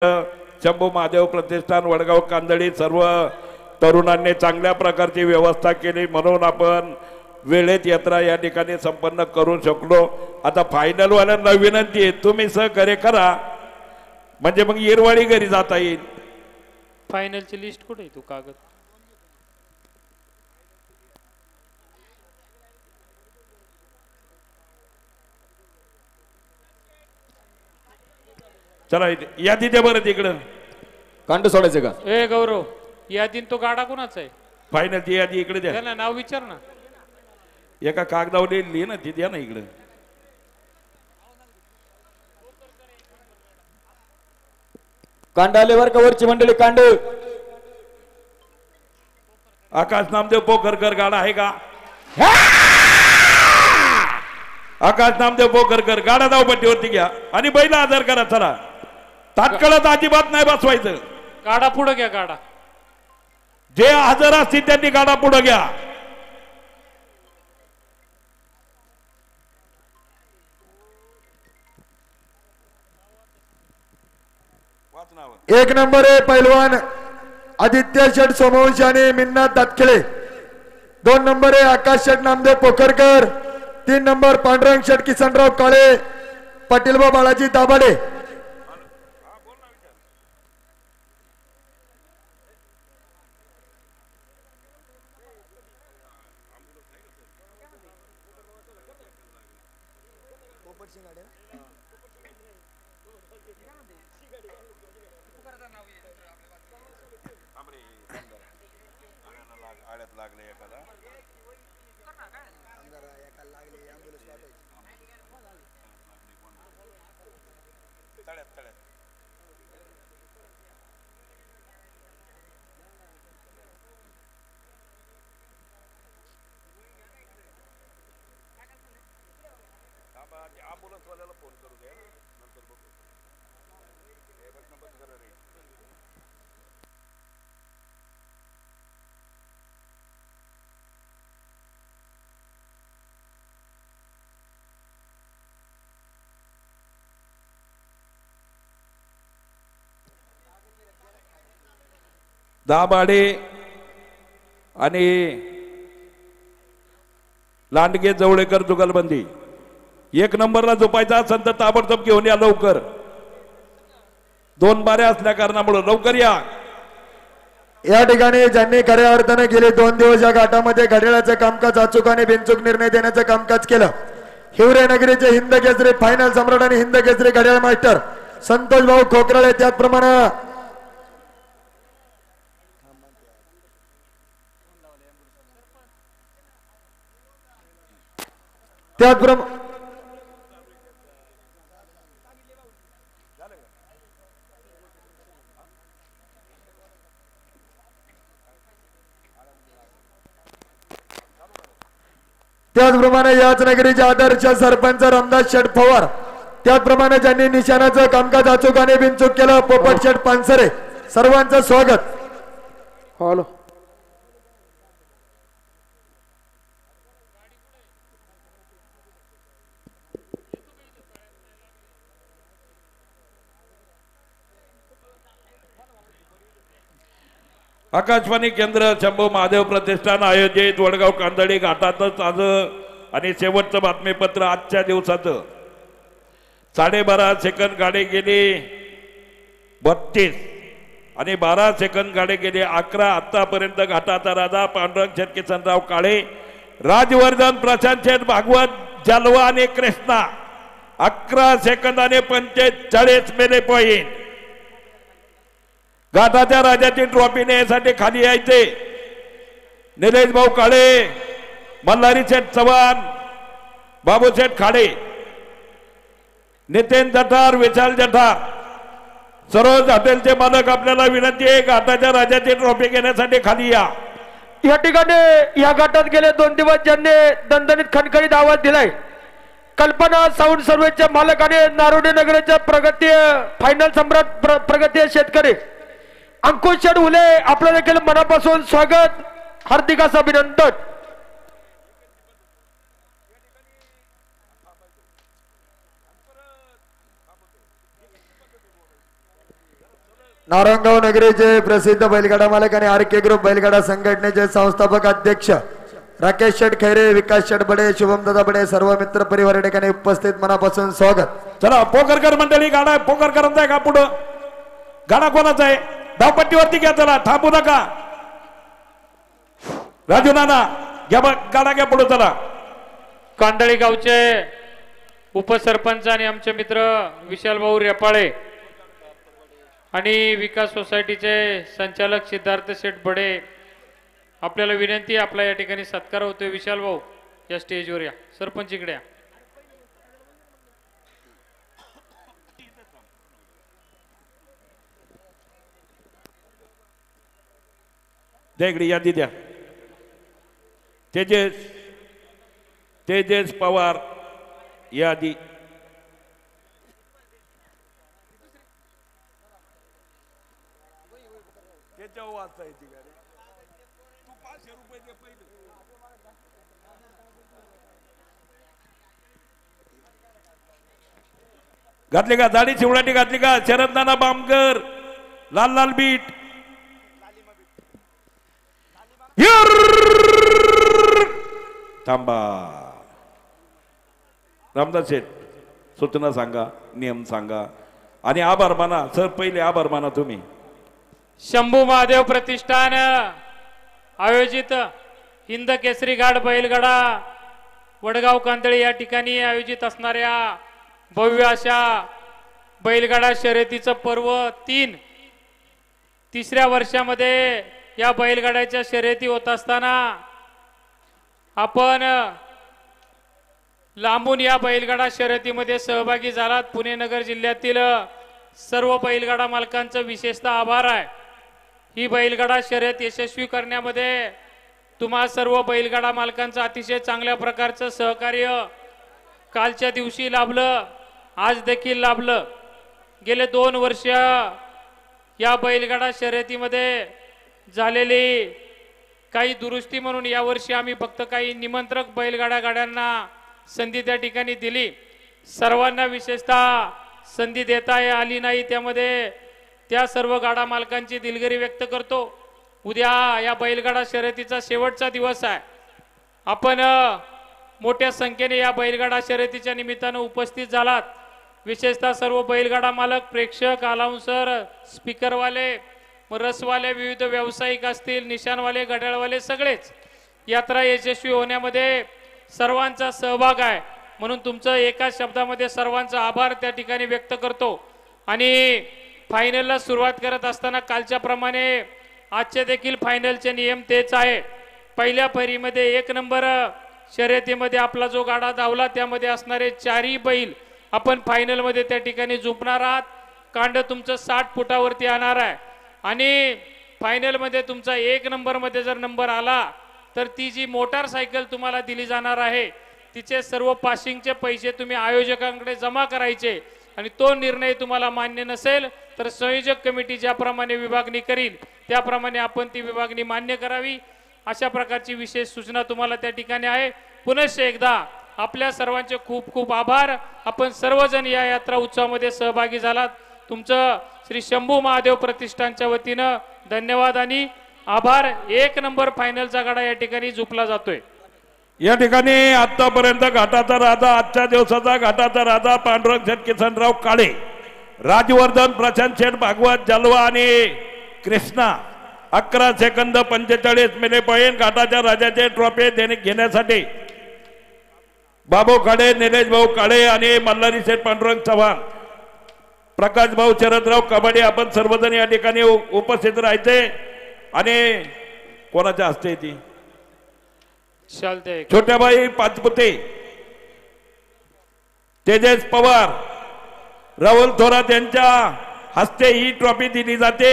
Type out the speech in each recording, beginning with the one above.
शंभू महादेव प्रतिष्ठान वडगाव कांदळी सर्व तरुणांनी चांगल्या प्रकारची व्यवस्था केली म्हणून आपण वेळेत यात्रा या ठिकाणी संपन्न करू शकलो। आता फायनल वाल्यांना विनंती आहे तुम्ही सहकार्य करा म्हणजे मग येरवाडी घरी जाता येईल। फायनलची लिस्ट कुठे आहे तू कागद चला यादी द्या बरं तिकडं कांड सोडायचं का ए गौरव यादीन तो गाडा कोणाचा आहे फायनलची यादी इकडे द्या त्याला नाव विचार ना एका कागदावर लिहिली ना ती द्या ना इकडे कांड आल्यावर का वरची मंडळी कांड आकाश नामदेव पोखरकर गाडा आहे का आकाश नामदेव पोखरकर गाडा धावपट्टीवरती घ्या आणि बैल आधार करा चला तात्काळात अजिबात नाही बसवायचं गाडा पुढे घ्या गाडा जे हजर असतील त्यांनी गाडा पुढे घ्या एक नंबर आहे पैलवान आदित्य शेठ सोमवंशी आणि मिन्नाथ दातखेळे 2 नंबर आहे आकाश शेठ नामदेव पोखरकर 3 नंबर पांडुरंग शेठ किसनराव काळे पाटीलबा बाळाजी दाभाडे दाभाडे आणि लांडगे जवळेकर जुगलबंदी 1 नंबरला झोपायचा असेल तर ताबडतोब घेऊन या लवकर 2 बाऱ्या असल्या कारणामुळे लवकर या ठिकाणी ज्यांनी खऱ्या अर्थाने गेले 2 दिवस या घाटामध्ये घड्याळाचं कामकाज अचूक आणि बिनचूक निर्णय देण्याचं कामकाज केलं। हिवरे नगरीचे हिंद केसरी फायनल सम्राट आणि हिंद केसरी घड्याळ मास्टर संतोष भाऊ खोकराळे त्याचप्रमाणे त्याचप्रमाणे याच नगरीचे आदर्श सरपंच रामदास शेठ पवार त्याचप्रमाणे ज्यांनी निशाणाचं कामकाज अचूक आणि बिनचूक केलं पोपट शेठ पानसरे सर्वांचं स्वागत। हॅलो आकाशवाणी केंद्र शंभू महादेव प्रतिष्ठान आयोजित वडगाव कांदळी घाटातच आज आणि शेवटचं बातमीपत्र आजच्या दिवसाचं 12.5 सेकंद गाडी गेली 32 आणि 12 सेकंद गाडी गेली 11। आतापर्यंत घाटाचा राजा पांडुरंग शेठ किसनराव काळे राजवर्धन प्रशांत शेठ भागवत जलवा आणि कृष्णा 11 सेकंदाने 45 मिले पॉइंट घाटाच्या राजाची ट्रॉफी नेण्यासाठी खाली यायचे निलेश भाऊ काळे मल्हारी शेठ चव्हाण बाबू शेठ खाडे नितीन जठार विशाल जठार सरोज हॉटेलचे मालक आपल्याला विनंती आहे घाटाच्या राजाची ट्रॉफी घेण्यासाठी खाली या ठिकाणी या घाटात गेले 2 दिवस ज्यांनी दणदणीत खणखणीत आवाज दिलाय कल्पना साऊंड सर्व्हिसचे मालक आणि नारोडे नगरचे प्रगती फायनल सम्राट प्रगती शेतकरी अंकुश शेठ उले आपलं देखील मनापासून स्वागत हार्दिक असं अभिनंदन। नारायणगाव नगरीचे प्रसिद्ध बैलगाडा मालक आणि आर.के. ग्रुप बैलगाडा संघटनेचे संस्थापक अध्यक्ष राकेश शेठ खैरे, विकास शेठ बडे, शुभम दादा बडे, सर्व मित्र परिवार या ठिकाणी उपस्थित, मनापासून स्वागत. चला पोकरकर मंडळी, गाडा पोकरकरांचा आहे का पुढं? गाडा कोणाचा आहे? धावपट्टीवरती घ्या, चला थांबू नका. राजू नाना घ्या, गाडा घ्या पुढे, चला. कांदळी गावचे उपसरपंच आणि आमचे मित्र विशाल भाऊ रेपाळे आणि विकास सोसायटीचे संचालक सिद्धार्थ शेठ बडे, आपल्याला विनंती आहे, आपला या ठिकाणी सत्कार होतोय. विशाल भाऊ या स्टेजवर या, सरपंच इकडे या. द्या इकडे यादी द्या. तेजस पवार यादी. घातली का दाढी चिवडाटी घातली का? शरद नाना बामकर, लाल लाल बीट. थांबा. रामदास शेठ सूचना सांगा, नियम सांगा आणि आभार माना. सर पहिले आभार माना तुम्ही. शंभू महादेव प्रतिष्ठान आयोजित हिंद केसरी घाट बैलगाडा वडगाव कांदळी या ठिकाणी आयोजित असणाऱ्या भव्य अशा बैलगाडा शर्यतीचं पर्व 3ऱ्या वर्षामध्ये या बैलगाड्याच्या शर्यती होत असताना आपण लांबून या बैलगाडा शर्यतीमध्ये सहभागी झालात. पुणे नगर जिल्ह्यातील सर्व बैलगाडा मालकांचं विशेषतः आभार आहे. ही बैलगाडा शर्यत यशस्वी करण्यामध्ये तुम्हा सर्व बैलगाडा मालकांचं अतिशय चांगल्या प्रकारचं सहकार्य कालच्या दिवशी लाभलं, आज देखील लाभलं. गेले 2 वर्ष या बैलगाडा शर्यतीमध्ये झालेली काही दुरुस्ती म्हणून यावर्षी आम्ही फक्त काही निमंत्रक गाड्यांना संधी त्या ठिकाणी दिली. सर्वांना विशेषतः संधी देता आली नाही, त्यामध्ये त्या सर्व गाडा मालकांची दिलगिरी व्यक्त करतो. उद्या या बैलगाडा शर्यतीचा शेवटचा दिवस आहे. आपण मोठ्या संख्येने या बैलगाडा शर्यतीच्या निमित्तानं उपस्थित झालात. विशेषतः सर्व बैलगाडा मालक, प्रेक्षक, अलाउन्सर, स्पीकरवाले, रसवाले, विविध व्यावसायिक असतील, निशाणवाले, घड्याळवाले, सगळेच. यात्रा यशस्वी होण्यामध्ये सर्वांचा सहभाग आहे, म्हणून तुमचं एका शब्दामध्ये सर्वांचा आभार त्या ठिकाणी व्यक्त करतो. आणि फायनलला सुरुवात करत असताना कालच्या प्रमाणे आजचे देखील फायनलचे नियम तेच आहे. पहिल्या फेरीमध्ये 1 नंबर शर्यतीमध्ये आपला जो गाडा धावला त्यामध्ये असणारे 4ही बैल आपण फायनलमध्ये त्या ठिकाणी झुंपणार आहात. कांड तुमचं 60 फुटावरती येणार आहे आणि फायनलमध्ये तुमचा 1 नंबरमध्ये जर नंबर आला तर ती जी मोटारसायकल तुम्हाला दिली जाणार आहे तिचे सर्व पासिंगचे पैसे तुम्ही आयोजकांकडे जमा करायचे. आणि तो निर्णय तुम्हाला मान्य नसेल तर संयोजक कमिटी ज्याप्रमाणे विभागणी करील त्याप्रमाणे आपण ती विभागणी मान्य करावी. अशा प्रकारची विशेष सूचना तुम्हाला त्या ठिकाणी आहे. पुनश्च एकदा आपल्या सर्वांचे खूप खूप आभार. आपण सर्वजण या यात्रा उत्सवामध्ये सहभागी झालात. तुमचं श्री शंभू महादेव प्रतिष्ठानच्या वतीनं धन्यवाद आणि आभार. 1 नंबर फायनलचा गाडा या ठिकाणी झुपला जातोय. या ठिकाणी आतापर्यंत घाटाचा राजा, आजच्या दिवसाचा घाटाचा राजा पांडुरंग शेठ किसनराव काळे, राजवर्धन, प्रशांत शेठ भागवत, जलवा आणि कृष्णा 11 सेकंद 45 मिली पॉईंट. घाटाच्या राजाचे ट्रॉफी घेण्यासाठी बाबू काळे, निलेश भाऊ काळे आणि मल्हारी शेठ पांडुरंग चव्हाण, प्रकाश भाऊ शरदराव कबाडे, आपण सर्वजण या ठिकाणी उपस्थित राहायचे. आणि कोणाच्या हस्ते ती चालते छोट्याबाई पाचपुते, तेजस पवार, राहुल थोरात यांच्या हस्ते ही ट्रॉफी दिली जाते.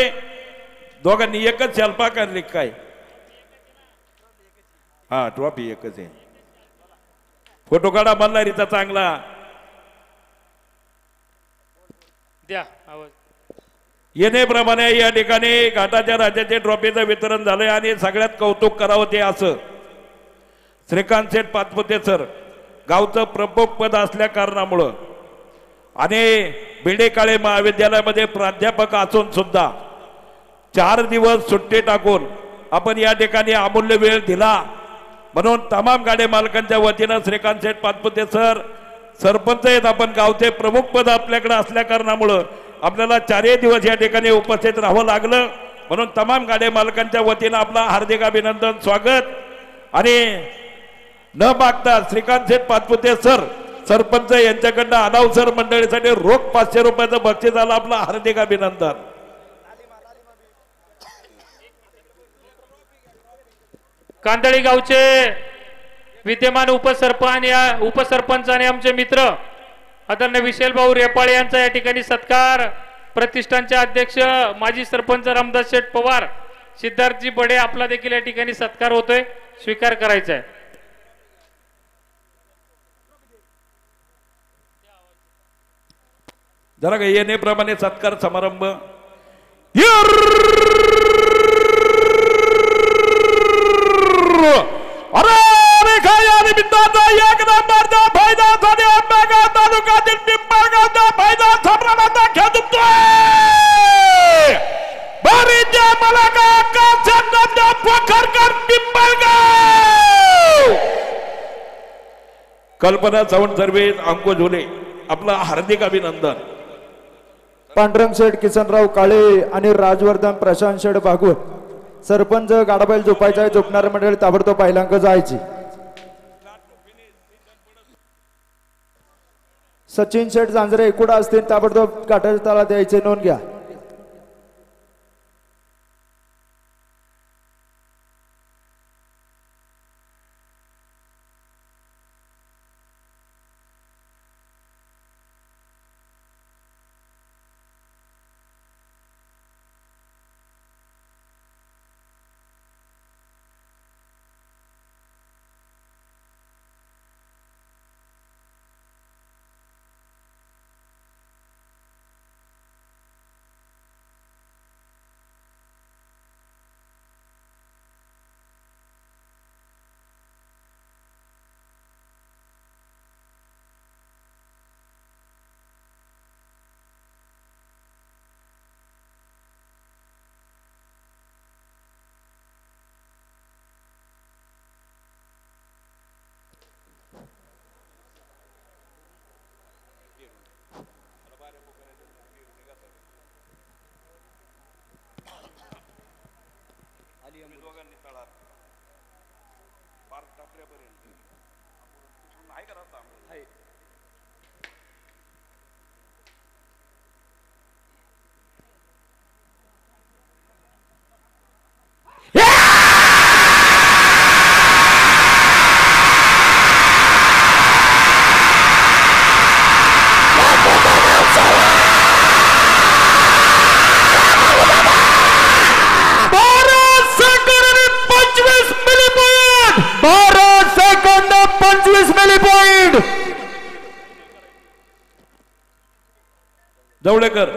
दोघांनी एकच शेल्पा करली काय? हा, ट्रॉफी एकच आहे. फोटो काढा मल्हारीचा चांगला. द्या आवाज. येणेप्रमाणे या ठिकाणी घाटाच्या राजाचे ट्रॉफीचं वितरण झालंय आणि सगळ्यात कौतुक करावं ते असं श्रीकांत शेठ पाचपुते सर गावचं प्रमुख पद असल्या कारणामुळं आणि भिडे काळे महाविद्यालयामध्ये प्राध्यापक असून सुद्धा 4 दिवस सुट्टी टाकून आपण या ठिकाणी अमूल्य वेळ दिला म्हणून तमाम गाडे मालकांच्या वतीनं श्रीकांत शेठ पाचपुते सर सरपंच आहेत, आपण गावचे प्रमुख पद आपल्याकडे असल्या कारणामुळं आपल्याला 4 दिवस या ठिकाणी उपस्थित राहावं लागलं म्हणून तमाम गाडे मालकांच्या वतीनं आपला हार्दिक अभिनंदन स्वागत आणि न मागता श्रीकांत शेठ पाचपुते सर सरपंच यांच्याकडनं अनाउन्सर मंडळीसाठी रोख 500 रुपयाचं बक्षीस आलं, आपलं हार्दिक अभिनंदन. कांदळी गावचे विद्यमान उपसरपंच आणि आमचे मित्र आदरणीय विशाल भाऊ रेपाळे यांचा या ठिकाणी सत्कार, प्रतिष्ठानचे अध्यक्ष माजी सरपंच रामदास शेठ पवार, सिद्धार्थजी बडे आपला देखील या ठिकाणी सत्कार होतोय, स्वीकार करायचा आहे. जरा येणेप्रमाणे सत्कार समारंभ. एक नंबरचा फायदा आंबेगाव तालुक्यातील पिंपळगावचा फायदा संभ्रमाचा खेळतोय बरीच्या मलाका पोखरकर पिंपळगाव. कल्पना सावंत सर्व्हिस अंको झोले आपलं हार्दिक अभिनंदन. पांडुरंग शेठ किसनराव काळे आणि राजवर्धन प्रशांत शेठ भागवत सरपंच गाडाबाईल झोपायचा झोपणारे मंडळी ताबडतोब पहिल्यांक जायची. सचिन शेठ जांजरे एकूण असतील ताबडतोब गाठाच्या ताला द्यायचे, नोंद घ्या. जवळेकर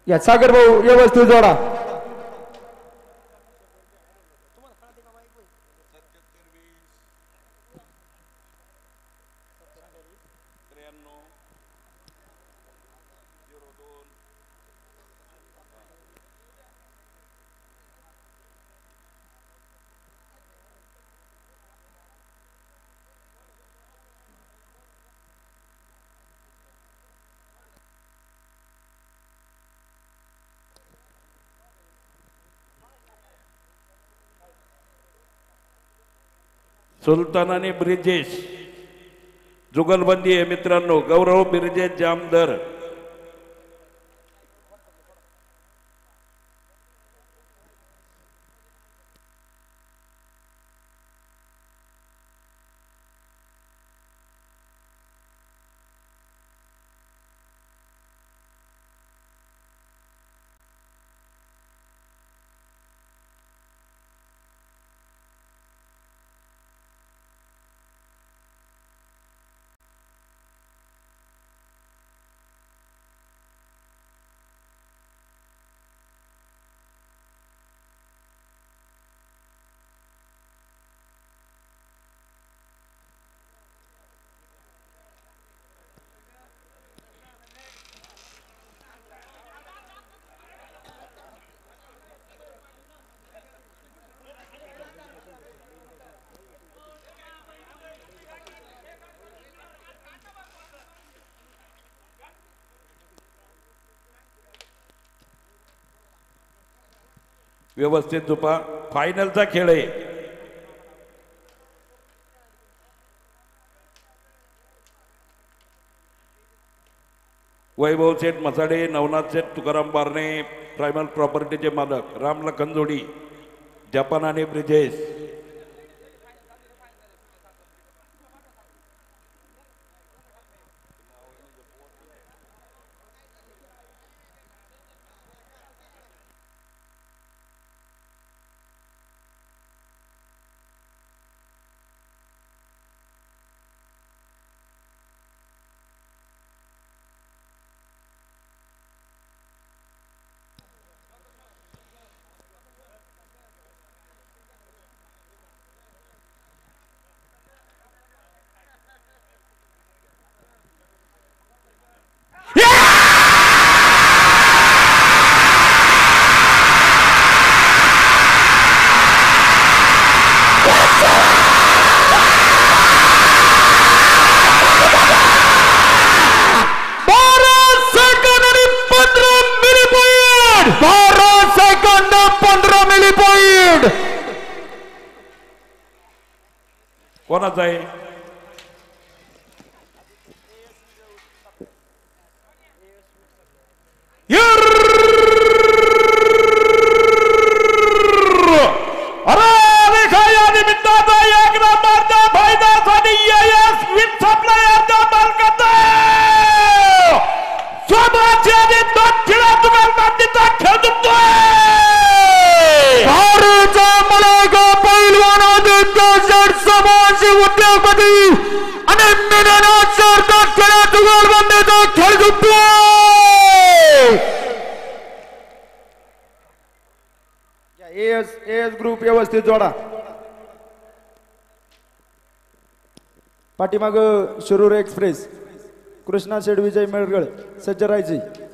या सागर भाऊ या वस्तू जोडा. सुलतान आणि ब्रिजेश जुगलबंदी आहे मित्रांनो. गौरव बिरजे जामदार. व्यवस्थित झोपा. फायनलचा खेळ आहे. वैभव सेठ मसाडे, नवनाथ सेठ तुकाराम बारणे, प्रायमल प्रॉपर्टीचे मालक, राम लखन जोडी, जपान आणि ब्रिजेश. कोणाचा आहे? एस ग्रुप व्यवस्थित जोडा. पाठीमाग शिरूर एक्सप्रेस, कृष्णा शेड, विजय मेळगळ सज्ज राहायचे.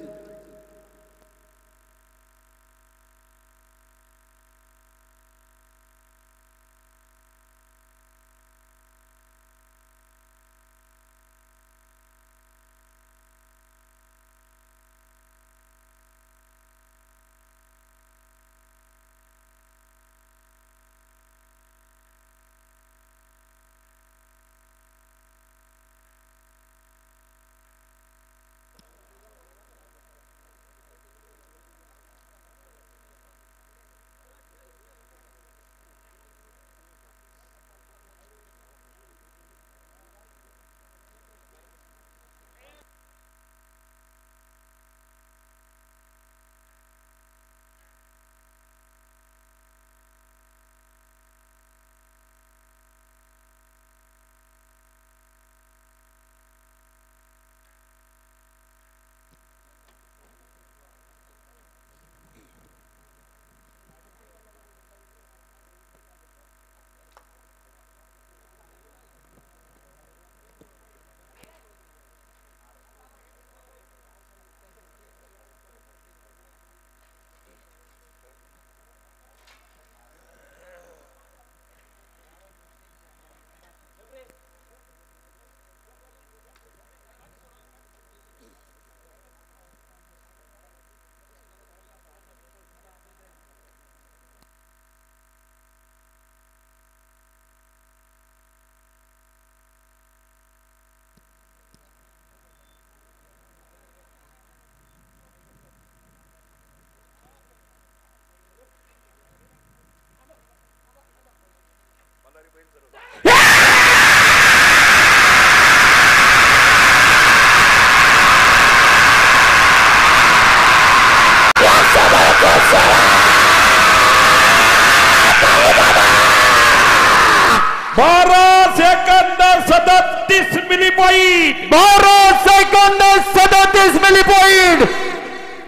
12 सेकंद 37 मिली पॉइंट. 12 सेकंद 37 मिली पॉइंट.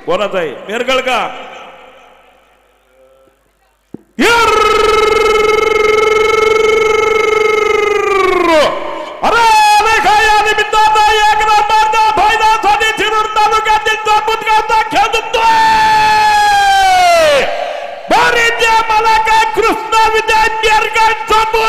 कोणाचा आहे? मेरगळ का? अरे या निमित्तानं एक नंबरचा फायद्यासाठी शिरूर तालुक्यातील चौपुतगावचा खेळ जिंकतोय. भारतीय मला काय कृष्णा विजय मेरगळ समोर.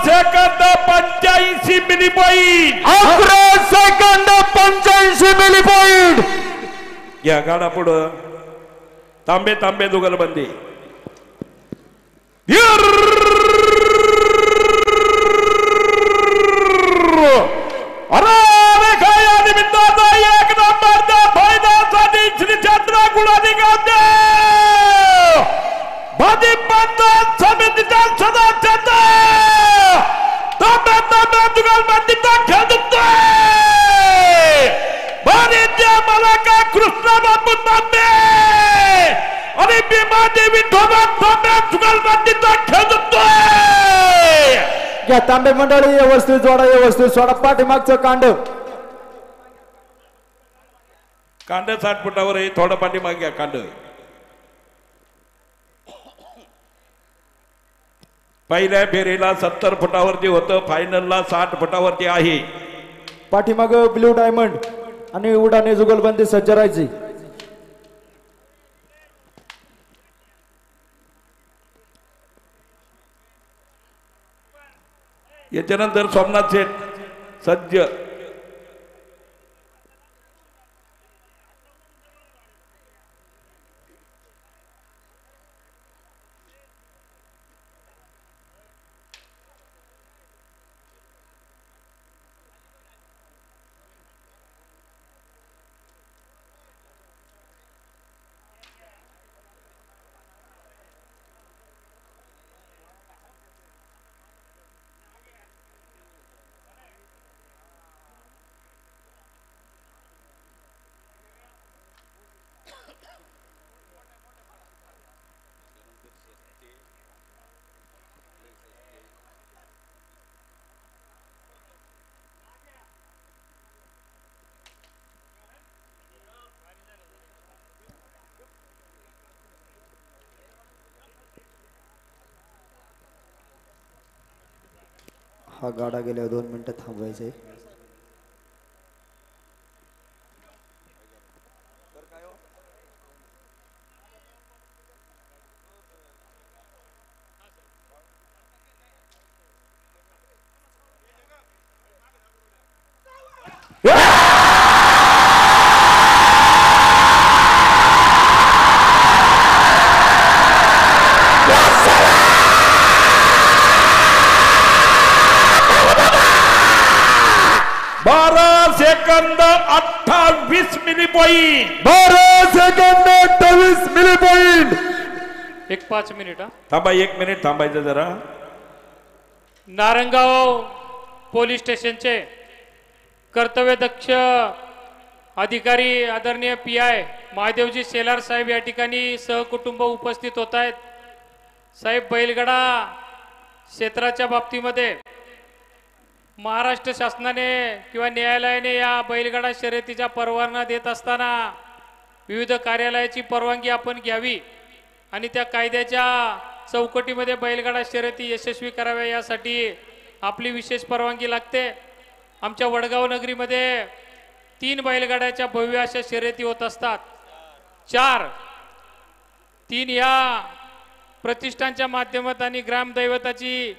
सेकंद 85 मिली पॉइंट. 11 सेकंद 85 मिली पॉइंट. या गाडा पुढं तांबे तांबे जुगलबंदी. अरे या निमित्ताचा एक नंबरचा फायद्यासाठी श्री चंद्र गुणाधिकारी भाजी पंचायत समितीच्या सदस्य जुगलबंदीचा खेळ जिंकतोय. भारतीय मला काय कृष्णा बाबू तांबे आणि भीमा देवी तांबे जुगलबंदीचा खेळ जिंकतोय. घ्या तांबे मंडळी व्यवस्थित जोडा, व्यवस्थित सोडा पाठीमागचं कांड. कांड 60 फुटावर आहे. थोडं पाठीमागे घ्या कांड. पहिल्या फेरीला 70 फुटावरती होतं, फायनलला 60 फुटावरती आहे. पाठीमाग ब्ल्यू डायमंड आणि उडाने जुगलबंदी सज्ज राहायची. याच्यानंतर सोमनाथ शेठ सज्ज. हा गाडा गेल्यावर 2 मिनिटं थांबवायचे. Second 28 milli point. 12 second 28 milli point. एक 5 मिनिट. थांबा, 1 मिनिट थांबायचं जरा. नारंगाव पोलीस स्टेशनचे कर्तव्यदक्ष अधिकारी आदरणीय PI महादेवजी शेलार साहेब या ठिकाणी सहकुटुंब उपस्थित होत आहेत. साहेब, बैलगाडा क्षेत्राच्या बाबतीमध्ये महाराष्ट्र शासनाने किंवा न्यायालयाने या बैलगाडा शर्यतीच्या परवाना देत असताना विविध कार्यालयाची परवानगी आपण घ्यावी आणि त्या कायद्याच्या चौकटीमध्ये बैलगाडा शर्यती यशस्वी कराव्या यासाठी आपली विशेष परवानगी लागते. आमच्या वडगाव नगरीमध्ये 3 बैलगाड्याच्या भव्य अशा शर्यती होत असतात. 3 या प्रतिष्ठानच्या माध्यमातून ग्रामदैवताची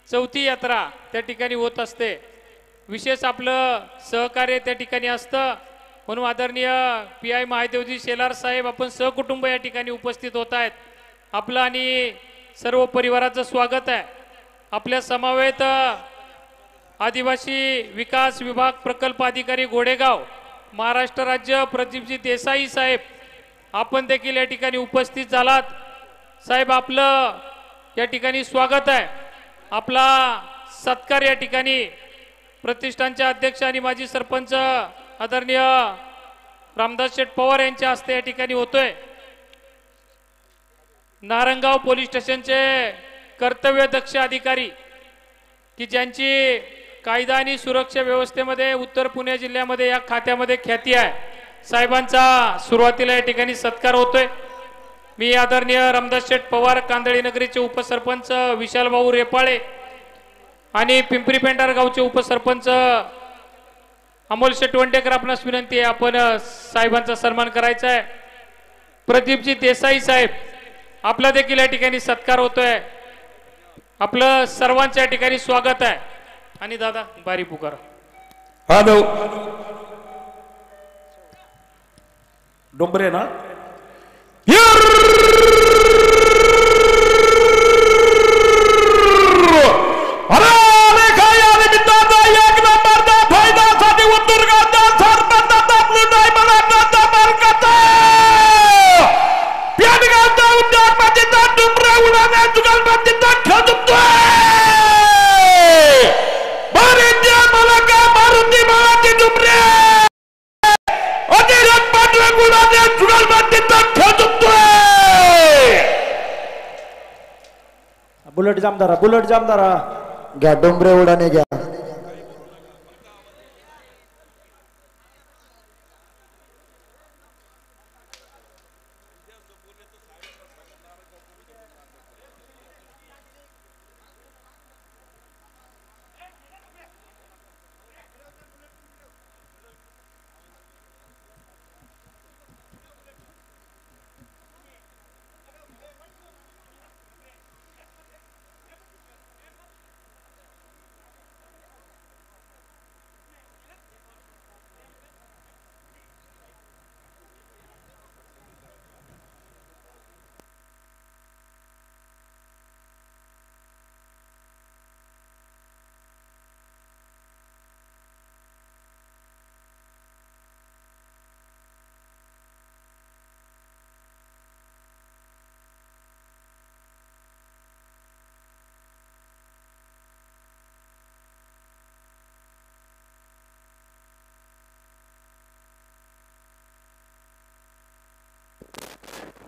4थी यात्रा त्या ठिकाणी होत असते. विशेष आपलं सहकार्य त्या ठिकाणी असतं. म्हणून आदरणीय PI महादेवजी शेलार साहेब आपण सहकुटुंब या ठिकाणी उपस्थित होत आहेत. आपलं आणि सर्व परिवाराचं स्वागत आहे. आपल्या समवेत आदिवासी विकास विभाग प्रकल्प अधिकारी घोडेगाव महाराष्ट्र राज्य प्रदीपजी देसाई साहेब आपण देखील या ठिकाणी उपस्थित झालात. साहेब, आपलं या ठिकाणी स्वागत आहे. आपला सत्कार या ठिकाणी प्रतिष्ठानचे अध्यक्ष आणि माजी सरपंच आदरणीय रामदास शेठ पवार यांच्या हस्ते या ठिकाणी होतोय. नारंगाव पोलीस स्टेशनचे कर्तव्यदक्ष अधिकारी की ज्यांची कायदा आणि सुरक्षा व्यवस्थेमध्ये उत्तर पुणे जिल्ह्यामध्ये या खात्यामध्ये ख्याती आहे, साहेबांचा सुरुवातीला या ठिकाणी सत्कार होतोय. मी आदरणीय रामदास शेठ पवार कांदळी नगरीचे उपसरपंच विशाल भाऊ रेपाळे आणि पिंपरी पेंढार गावचे उपसरपंच अमोल शेठ वंडेकर आपणास विनंती आहे आपण साहेबांचा सन्मान करायचा आहे. प्रदीपजी देसाई साहेब आपला देखील या ठिकाणी सत्कार होतोय. आपलं सर्वांच्या या ठिकाणी स्वागत आहे. आणि दादा बारी पुकारा. हॅलो, डोंबरे ना बुलेट जामदारा, बुलेट जामदारा घ्या, डोंबरे उडाने घ्या.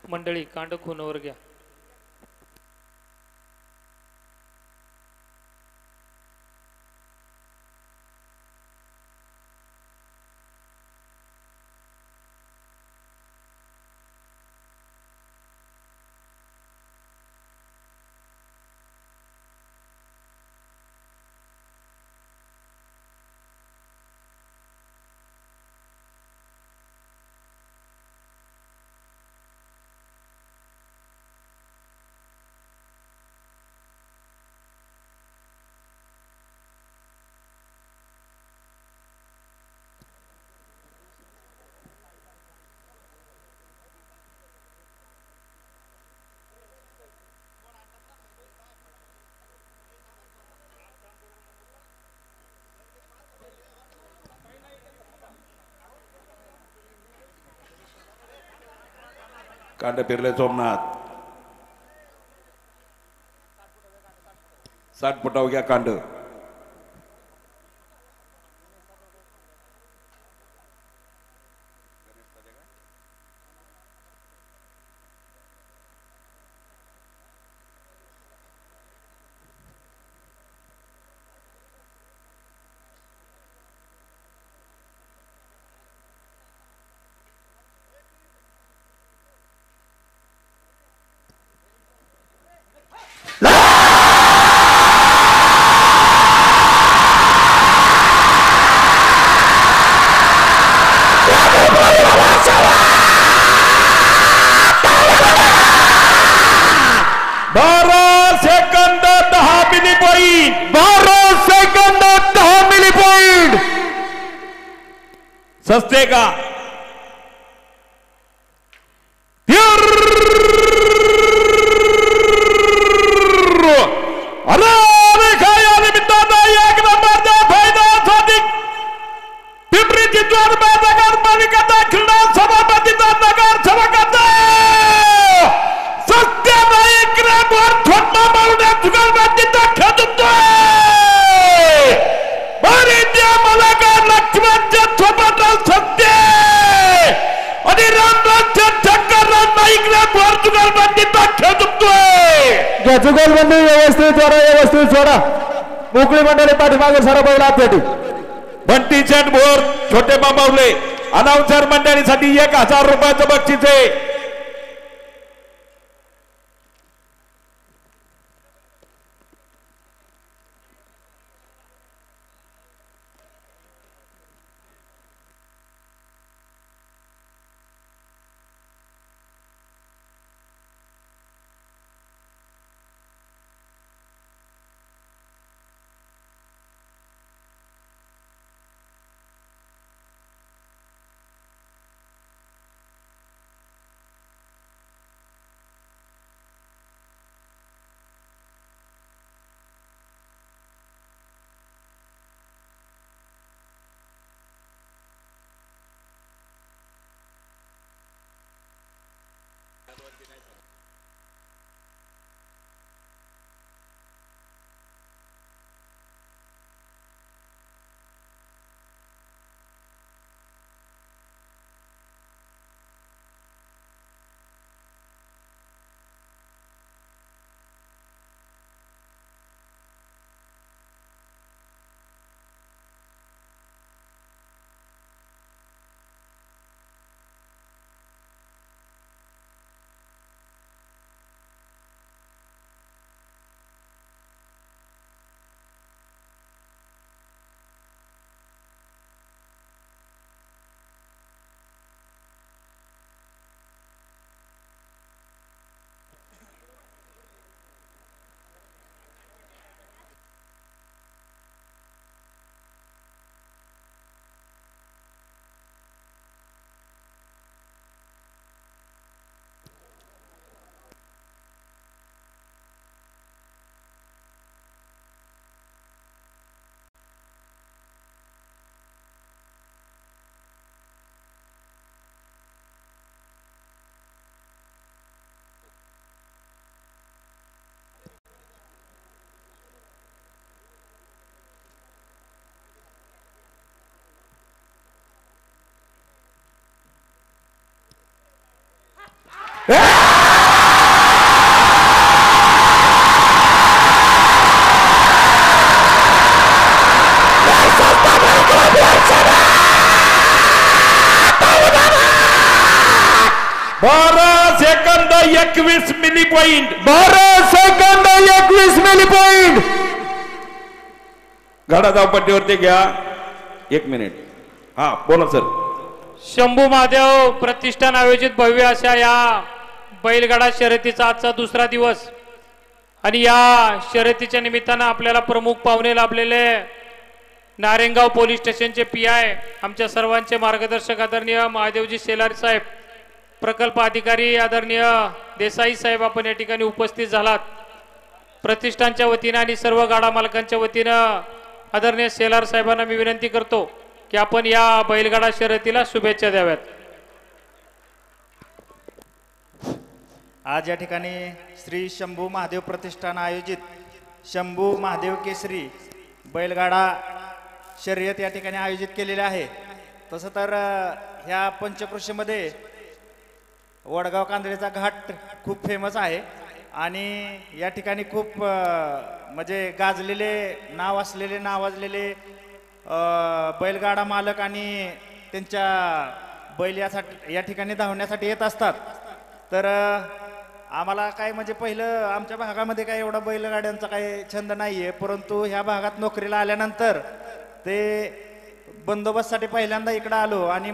मंडळी कांड खूनवर घ्या. कांड फिरले सोमनाथ 60 फुटाव घ्या कांड सस्ते का अरे काय निमित्तानं एक नंबरचा फायदा पिंपरी चिंचवड नगरपालिका क्रीडा सभापतीचा नगर सेवकाचा सत्य नाईक ग्रामवर छोटा मावण्या जुगारबाजीचा खेळतोय भारतीय मलाकार लक्ष्मणच्या सोबत सत्य आणि रामराजच्या ठक्कर नाईक ग्रामवर जुगारबाजीचा खेळतोय जुगलबंदी व्यवस्थित जोडा मोकळी मंडळी पाठीमागे सारा पहिला आपल्यासाठी बंटी चंद भोर छोटे बाबावले अनाउन्सर मंडळीसाठी 1000 रुपयाचं बक्षीस आहे सेकंद 21 मिली पॉइंट 12 सेकंद 21 मिली पॉइंट गाडा धावपट्टीवरती घ्या 1 मिनिट हा बोला सर शंभू महादेव प्रतिष्ठान आयोजित भव्य अशा या बैलगाडा शर्यतीचा आजचा दुसरा दिवस आणि या शर्यतीच्या निमित्तानं आपल्याला प्रमुख पाहुणे लाभलेले नारेंगाव पोलीस स्टेशनचे पीआय आमच्या सर्वांचे मार्गदर्शक आदरणीय महादेवजी शेलारी साहेब प्रकल्प अधिकारी आदरणीय देसाई साहेब आपण या ठिकाणी उपस्थित झालात प्रतिष्ठानच्या वतीने आणि सर्व गाडा मालकांच्या वतीनं आदरणीय शेलार साहेबांना मी विनंती करतो की आपण या बैलगाडा शर्यतीला शुभेच्छा द्याव्यात आज या ठिकाणी श्री शंभू महादेव प्रतिष्ठान आयोजित शंभू महादेव केसरी बैलगाडा शर्यत या ठिकाणी आयोजित केलेले आहे. तसं तर ह्या पंचक्रोशीमध्ये वडगाव कांदळेचा घाट खूप फेमस आहे आणि या ठिकाणी खूप म्हणजे गाजलेले नाव असलेले नावाजलेले बैलगाडा मालक आणि त्यांच्या बैल या ठिकाणी धावण्यासाठी येत असतात. तर आम्हाला काय म्हणजे पहिलं आमच्या भागामध्ये काय एवढा बैलगाड्यांचा काही छंद नाही आहे, परंतु ह्या भागात नोकरीला आल्यानंतर ते बंदोबस्तसाठी पहिल्यांदा इकडं आलो आणि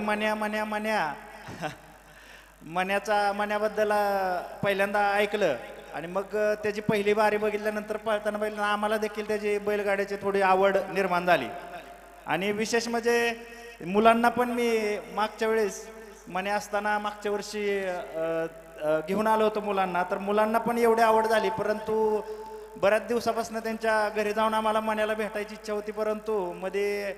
मण्याबद्दल पहिल्यांदा ऐकलं आणि मग त्याची पहिली बारी बघितल्यानंतर पळताना पहिल्यांदा आम्हाला देखील त्याची बैलगाड्याची थोडी आवड निर्माण झाली. आणि विशेष म्हणजे मुलांना पण मी मागच्या वेळेस मने असताना मागच्या वर्षी घेऊन आलो होतो मुलांना, तर मुलांना पण एवढी आवड झाली. परंतु बऱ्याच दिवसापासून त्यांच्या घरी जाऊन आम्हाला मण्याला भेटायची इच्छा होती, परंतु मध्ये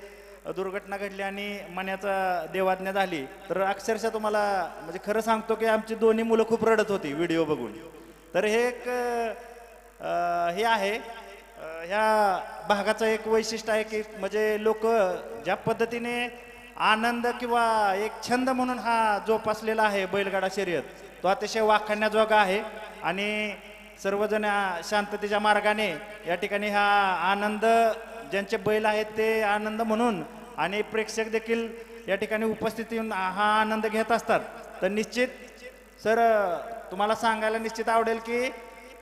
दुर्घटना घडली आणि मण्याचा देवाज्ञा झाली. तर अक्षरशः तुम्हाला म्हणजे खरं सांगतो की आमची दोन्ही मुलं खूप रडत होती व्हिडिओ बघून. तर हे एक हे आहे ह्या भागाचं एक वैशिष्ट्य आहे की म्हणजे लोक ज्या पद्धतीने आनंद किंवा एक छंद म्हणून हा जोपासलेला आहे बैलगाडा शर्यत, तो अतिशय वाखाणण्याजोगा आहे. आणि सर्वजण शांततेच्या मार्गाने या ठिकाणी हा आनंद ज्यांचे बैल आहेत ते आनंद म्हणून आणि प्रेक्षक देखील या ठिकाणी उपस्थित येऊन हा आनंद घेत असतात. तर निश्चित सर तुम्हाला सांगायला निश्चित आवडेल की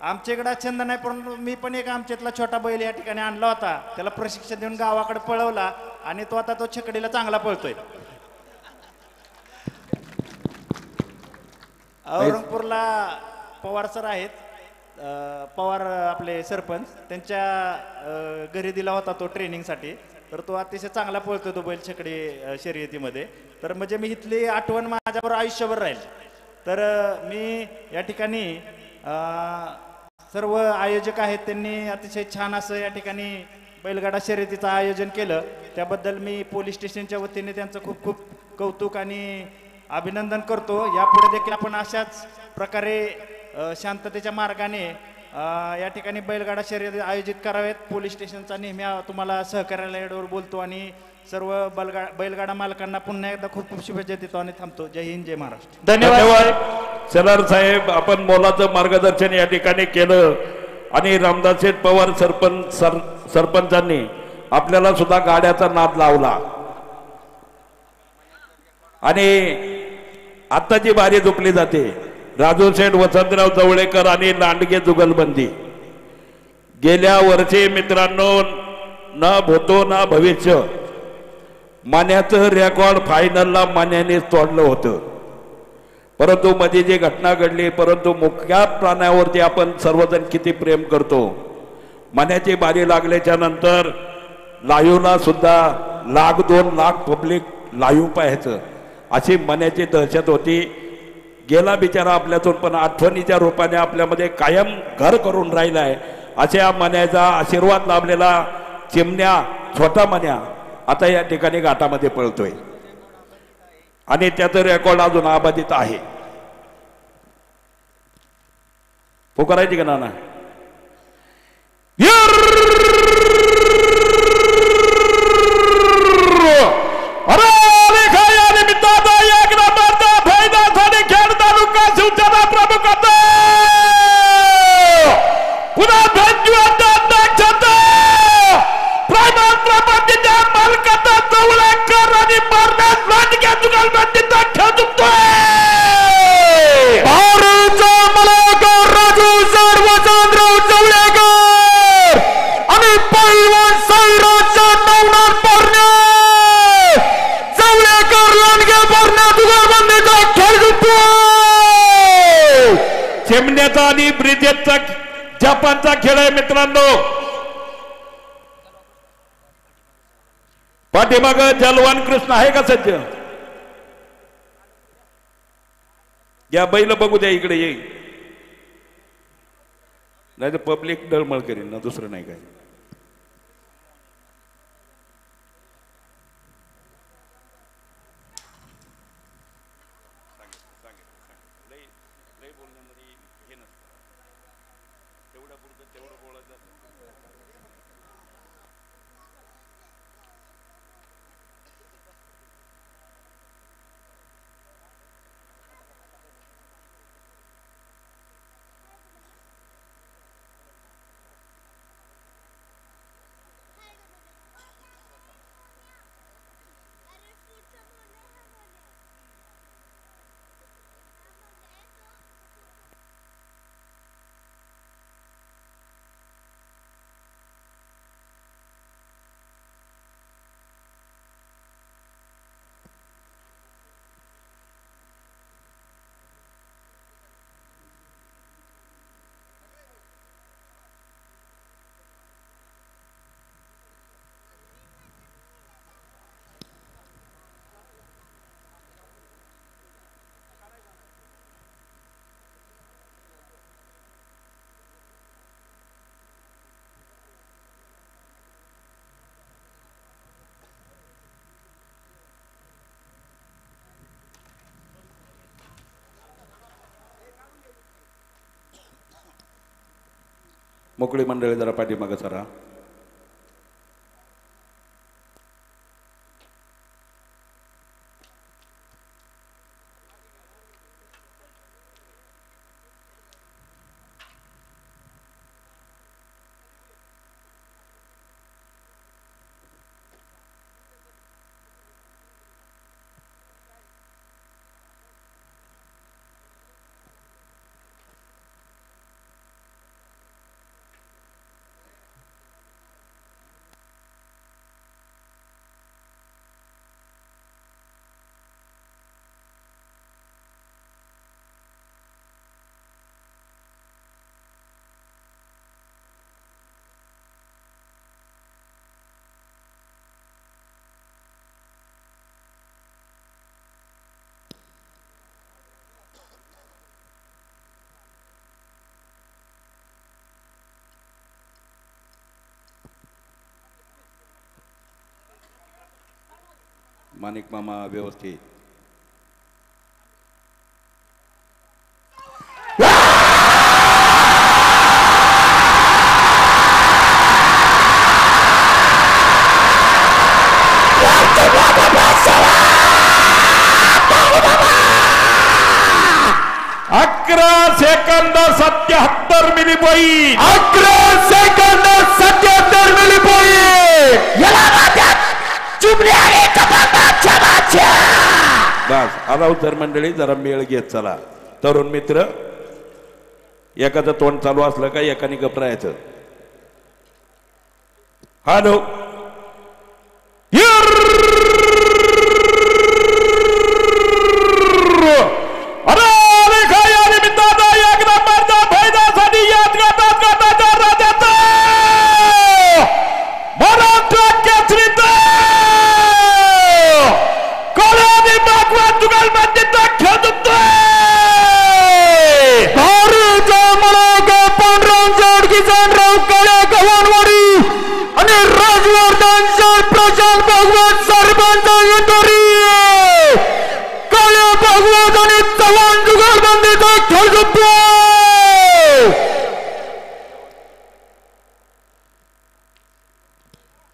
आमच्याकडे छंद नाही, परंतु मी पण एक आमच्यातला छोटा बैल या ठिकाणी आणला होता, त्याला प्रशिक्षण देऊन गावाकडे पळवला आणि तो आता तो छकडीला चांगला पळतोय. औरंगपूरला पवार सर आहेत, पवार आपले सरपंच, त्यांच्या घरी दिला होता तो ट्रेनिंगसाठी. तर तो अतिशय चांगला पळतोय तो बैल छकडी शर्यतीमध्ये. तर म्हणजे मी इथली आठवण माझ्याबरोबर आयुष्यभर राहील. तर मी या ठिकाणी सर्व आयोजक आहेत त्यांनी अतिशय छान असं या ठिकाणी बैलगाडा शर्यतीचं आयोजन केलं, त्याबद्दल मी पोलीस स्टेशनच्या वतीने त्यांचं खूप खूप कौतुक आणि अभिनंदन करतो. यापुढे देखील आपण अशाच प्रकारे शांततेच्या मार्गाने या ठिकाणी बैलगाडा शर्यत आयोजित करावेत. पोलीस स्टेशनचा नेहमी तुम्हाला सहकार्यालयावर बोलतो आणि सर्व बैलगाडा मालकांना पुन्हा एकदा खूप खूप शुभेच्छा देतो आणि थांबतो. जय हिंद, जय महाराष्ट्र. धन्यवाद सलार साहेब, आपण मोलाचं मार्गदर्शन या ठिकाणी केलं आणि रामदास पवार सरपंचांनी आपल्याला सुद्धा गाड्याचा नाद लावला. आणि आत्ताची बारी झोपली जाते राजू शेठ, वसंतराव जवळेकर आणि लांडगे जुगलबंदी. गेल्या वर्षी मित्रांनो न भूतो ना भविष्य मान्याचं रेकॉर्ड फायनलला मान्यानेच तोडलं होतं. परंतु मध्ये जी घटना घडली, परंतु मुख्या प्राण्यावरती आपण सर्वजण किती प्रेम करतो. मान्याची बारी लागल्याच्या नंतर लाईव्हला सुद्धा 1,00,000-2 लाख पब्लिक लाईव्ह पाहायचं अशी मनाची दहशत होती. गेला बिचारा आपल्यातून, पण आठवणीच्या रूपाने आपल्यामध्ये कायम घर करून राहिलाय. अशा मन्याचा आशीर्वाद लाभलेला चिमण्या, छोटा मन्या आता या ठिकाणी घाटामध्ये पळतोय आणि त्याचं रेकॉर्ड अजून अबाधित आहे. पुकारायची का नाना? चिमण्याचा आणि ब्रिजेटचा जपानचा खेळ आहे मित्रांनो. पाठीमाग जलवान कृष्ण आहे का सज्ज? या बैल बघू द्या, इकडे येईल नाही तर पब्लिक डळमळ करीन ना, दुसरं नाही काय. मोकळी मंडळी जरा पाठीमागं सरा. माणिक मामा व्यवस्थित. सेकंद 77 मिली पॉईंट. 11 सेकंद 77 मिली पॉईंट. बस आलाव तर मंडळी जरा मेळ घेत चला. तरुण मित्र एकाचं तोंड चालू असलं का एकाने गपरायचं. हॅलो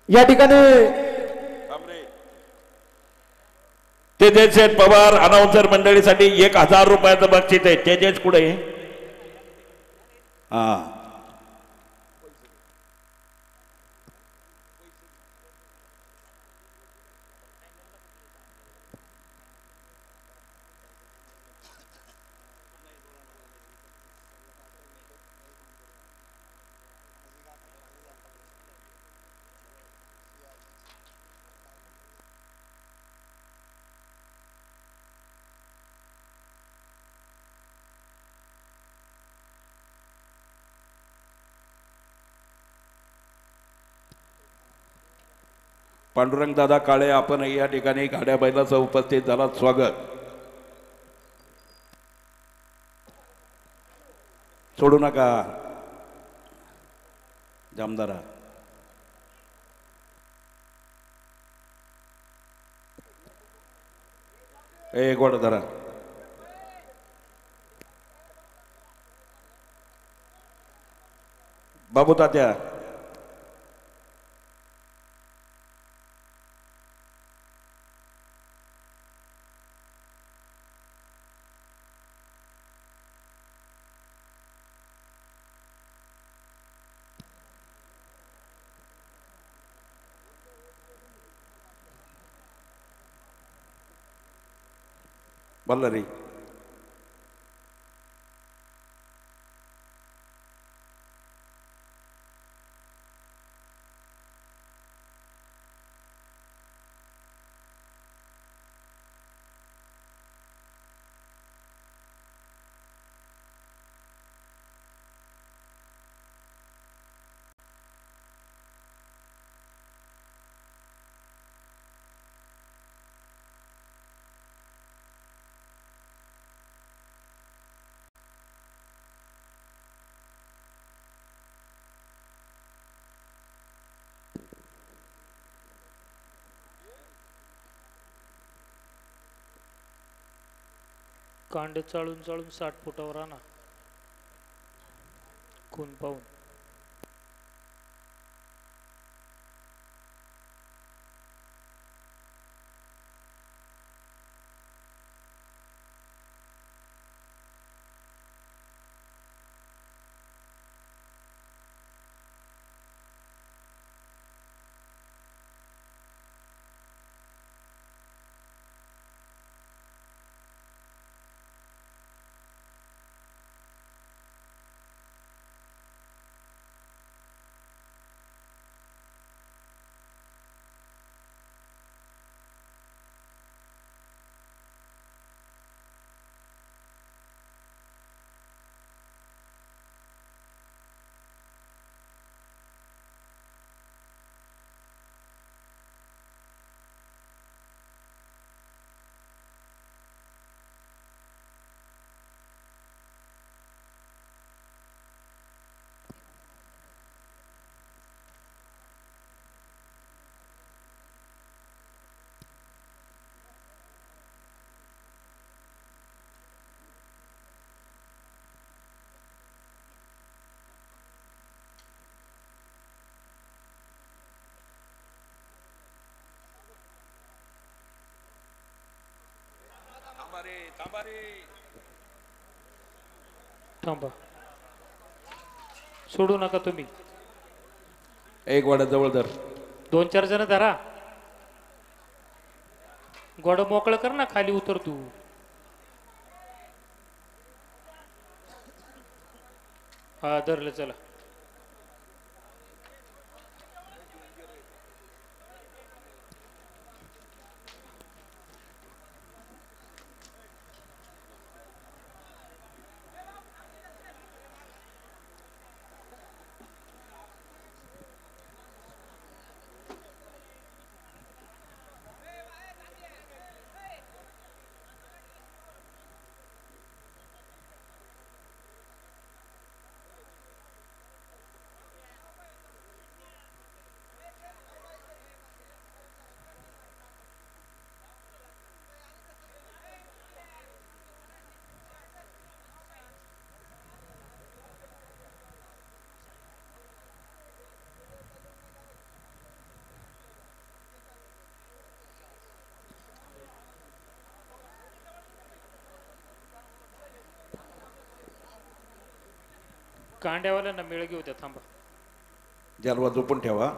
या ठिकाणी तेजेश शेठ पवार अनाउन्सर मंडळीसाठी 1000 रुपयाचं बक्षीस आहे. तेजेश कुठे? हा पांडुरंग दादा काळे आपण या ठिकाणी गाड्या बैलाचं उपस्थित झाला. स्वागत. सोडू नका जामदारा. ए गोड धरा. बाबू तात्या बल्लारी कांडे चाळून चाळून 60 फुटावर आणा खून पाहून. थांबा सोडू नका तुम्ही. एक वाड्या जवळ धर. 2-4 जण धरा. गोड मोकळं कर ना खाली उतर तू. हा धरलं चला. कांड्यावाल्यांना मेळ घेऊ द्या. थांबा. जलवा झोपून ठेवा.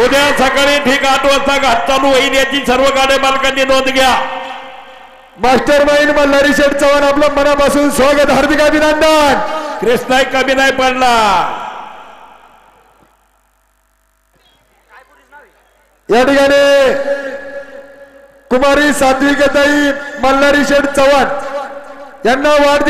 उद्या सकाळी ठीक 8 वाजता घाट चालू होईल याची सर्व गाड्या मालकांनी नोंद घ्या. मास्टर माइंड मल्हारी शेठ चव्हाण आपलं मनापासून स्वागत, हार्दिक अभिनंदन. कृष्णाई कमी नाही पडला. या ठिकाणी कुमारी सात्विकताई मल्हारी शेठ चव्हाण यांना वाढ